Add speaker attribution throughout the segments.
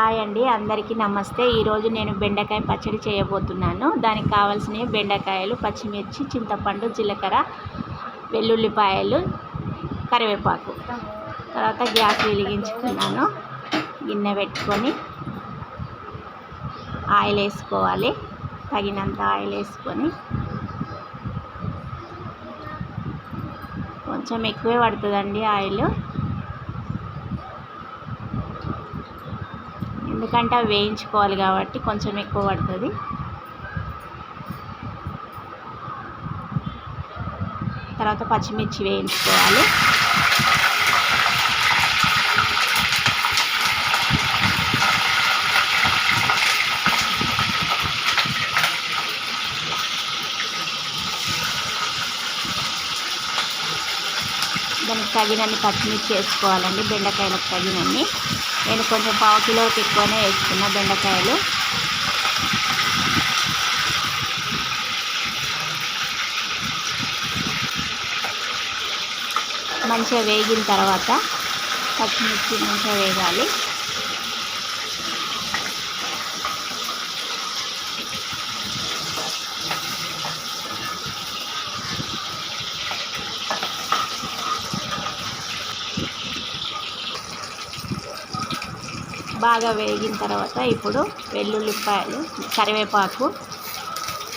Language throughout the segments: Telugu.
Speaker 1: హాయ్ అండి, అందరికీ నమస్తే. ఈరోజు నేను బెండకాయ పచ్చడి చేయబోతున్నాను. దానికి కావాల్సినవి బెండకాయలు, పచ్చిమిర్చి, చింతపండు, జీలకర్ర, వెల్లుల్లిపాయలు, కరివేపాకు. తర్వాత గ్యాస్ వెలిగించుకున్నాను. గిన్నె పెట్టుకొని ఆయిల్ వేసుకోవాలి. తగినంత ఆయిల్ వేసుకొని, కొంచెం ఎక్కువే పడుతుందండి ఆయిల్, ఎందుకంటే అవి వేయించుకోవాలి కాబట్టి కొంచెం ఎక్కువ పడుతుంది. తర్వాత పచ్చిమిర్చి వేయించుకోవాలి. దానికి తగినన్ని పచ్చిమిర్చి వేసుకోవాలండి, బెండకాయలకు తగినన్ని. నేను కొంచెం పావు కిలోకి ఎక్కువనే వేసుకున్నా బెండకాయలు. మంచిగా వేగిన తర్వాత పచ్చిమిర్చి మంచిగా వేగాలి. బాగా వేగిన తర్వాత ఇప్పుడు వెల్లుల్లిపాయలు, కరివేపాకు,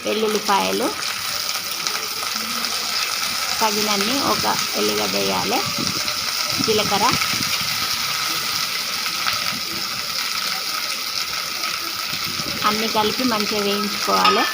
Speaker 1: వెల్లుల్లిపాయలు తగినన్ని, ఒక ఎల్లిగడ్డ వేయాలి, జీలకర్ర, అన్నీ కలిపి మంచిగా వేయించుకోవాలి.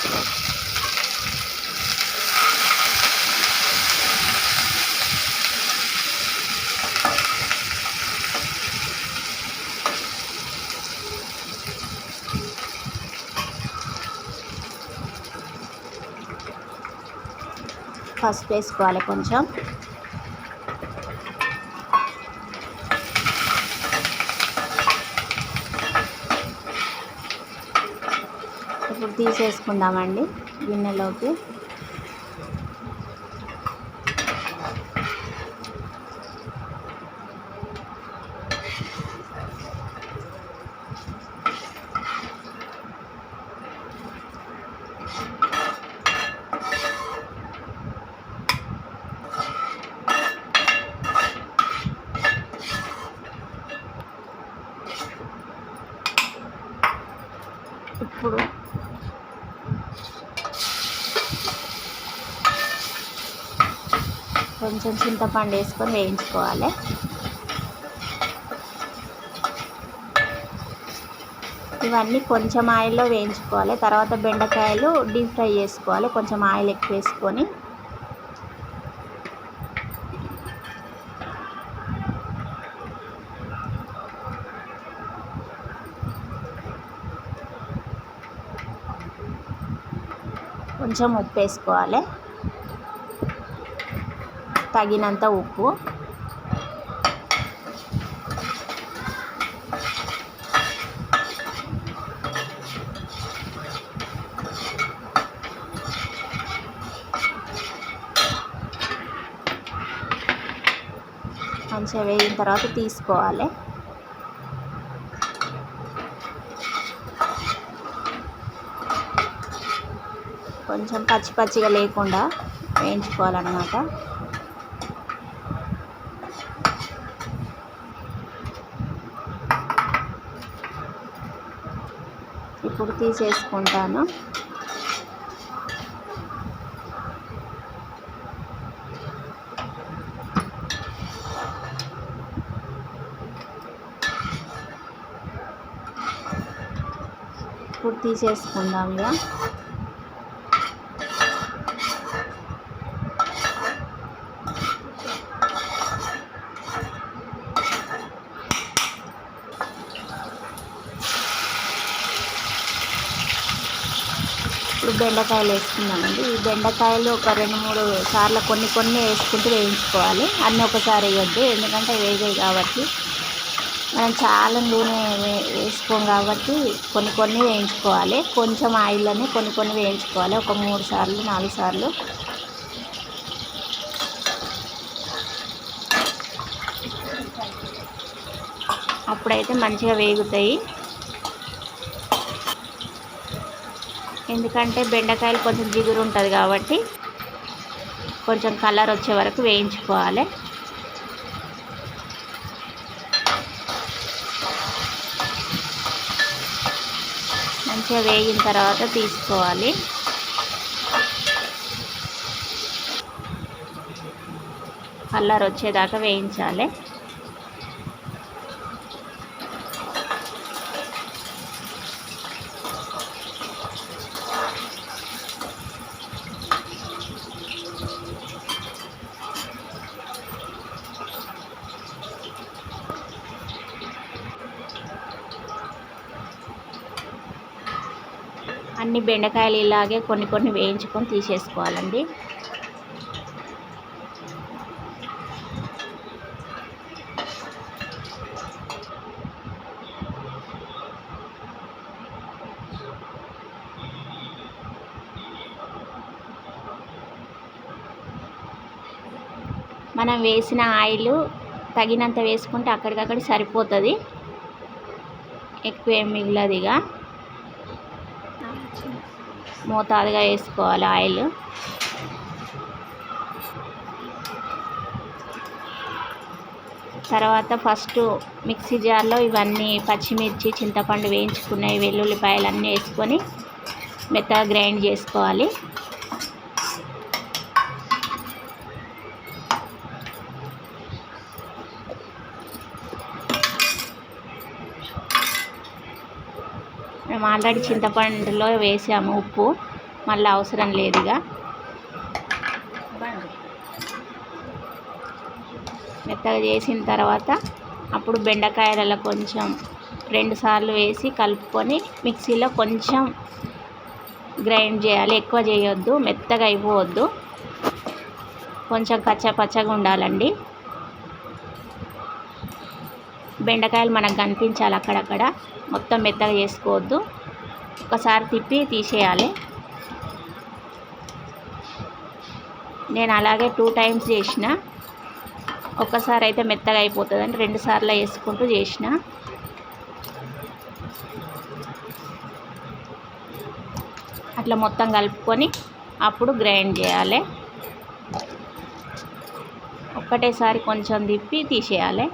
Speaker 1: పసుపు వేసుకోవాలి కొంచెం. ఇప్పుడు తీసేసుకుందామండి గిన్నెలోకి. ఇప్పుడు కొంచెం చింతపండు వేసుకొని వేయించుకోవాలి. ఇవన్నీ కొంచెం ఆయిల్లో వేయించుకోవాలి. తర్వాత బెండకాయలు డీప్ ఫ్రై చేసుకోవాలి, కొంచెం ఆయిల్ ఎక్కువ వేసుకొని. కొంచెం ఉప్పు వేసుకోవాలి, తగినంత ఉప్పు. మంచిగా వేగిన తర్వాత తీసుకోవాలి. కొంచెం పచ్చి పచ్చిగా లేకుండా వేయించుకోవాలన్నమాట. ఇప్పుడు తీసేసుకుంటాను. ఇప్పుడు తీసేసుకుందాం ఇక. ఇప్పుడు బెండకాయలు వేసుకుందామండి. ఈ బెండకాయలు ఒక 2-3 సార్లు కొన్ని వేసుకుంటూ వేయించుకోవాలి. అన్నీ ఒకసారి వేయొద్దు, ఎందుకంటే వేగాయి కాబట్టి. మనం చాలా నూనె వేసుకోం కాబట్టి కొన్ని వేయించుకోవాలి. కొంచెం ఆయిల్లోనే కొన్ని వేయించుకోవాలి, ఒక 3 సార్లు 4 సార్లు. అప్పుడైతే మంచిగా వేగుతాయి. ఎందుకంటే బెండకాయలు కొంచెం జిగురు ఉంటుంది కాబట్టి కొంచెం కలర్ వచ్చే వరకు వేయించుకోవాలి. మంచిగా వేగిన తర్వాత తీసుకోవాలి. కలర్ వచ్చేదాకా వేయించాలి. అన్ని బెండకాయలు ఇలాగే కొన్ని కొన్ని వేయించుకొని తీసేసుకోవాలండి. మనం వేసిన ఆయిల్ తగినంత వేసుకుంటే అక్కడికక్కడ సరిపోతుంది, ఎక్కువ ఏం మిగలదిగా. మోతాదుగా వేసుకోవాలి ఆయిల్. తర్వాత ఫస్ట్ మిక్సీ జార్లో ఇవన్నీ పచ్చిమిర్చి, చింతపండు వేయించుకున్నాయి, వెల్లుల్లిపాయలు అన్నీ వేసుకొని మెత్తగా గ్రైండ్ చేసుకోవాలి. మేము ఆల్రెడీ చింతపండులో వేసాము ఉప్పు, మళ్ళీ అవసరం లేదుగా. మెత్తగా చేసిన తర్వాత అప్పుడు బెండకాయలలో కొంచెం 2 సార్లు వేసి కలుపుకొని మిక్సీలో కొంచెం గ్రైండ్ చేయాలి. ఎక్కువ చేయొద్దు, మెత్తగా అయిపోవద్దు, కొంచెం కచ్చాపచ్చగా ఉండాలండి. బెండకాయలు మనకు కనిపించాలి అక్కడక్కడ, మొత్తం మెత్తగా చేసుకోవద్దు. ఒకసారి తిప్పి తీసేయాలి. నేను అలాగే 2 టైమ్స్ చేసిన. ఒక్కసారి అయితే మెత్తగా అయిపోతుందని 2 సార్లు వేసుకుంటూ చేసిన. అట్లా మొత్తం కలుపుకొని అప్పుడు గ్రైండ్ చేయాలి. ఒక్కటేసారి కొంచెం తిప్పి తీసేయాలి,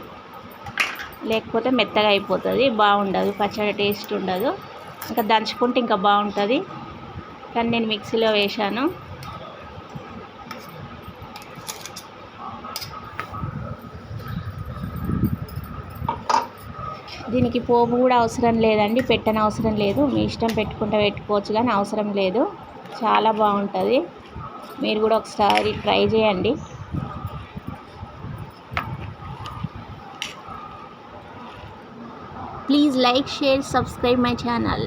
Speaker 1: లేకపోతే మెత్తగా అయిపోతుంది, బాగుండదు, పచ్చడి టేస్ట్ ఉండదు. ఇంకా దంచుకుంటే ఇంకా బాగుంటుంది, కానీ నేను మిక్సీలో వేశాను. దీనికి పోపు కూడా అవసరం లేదండి, పెట్టనవసరం లేదు, మీ ఇష్టం పెట్టుకుంటే పెట్టుకోవచ్చు, కానీ అవసరం లేదు. చాలా బాగుంటుంది, మీరు కూడా ఒకసారి ట్రై చేయండి. Please like, share, subscribe my channel.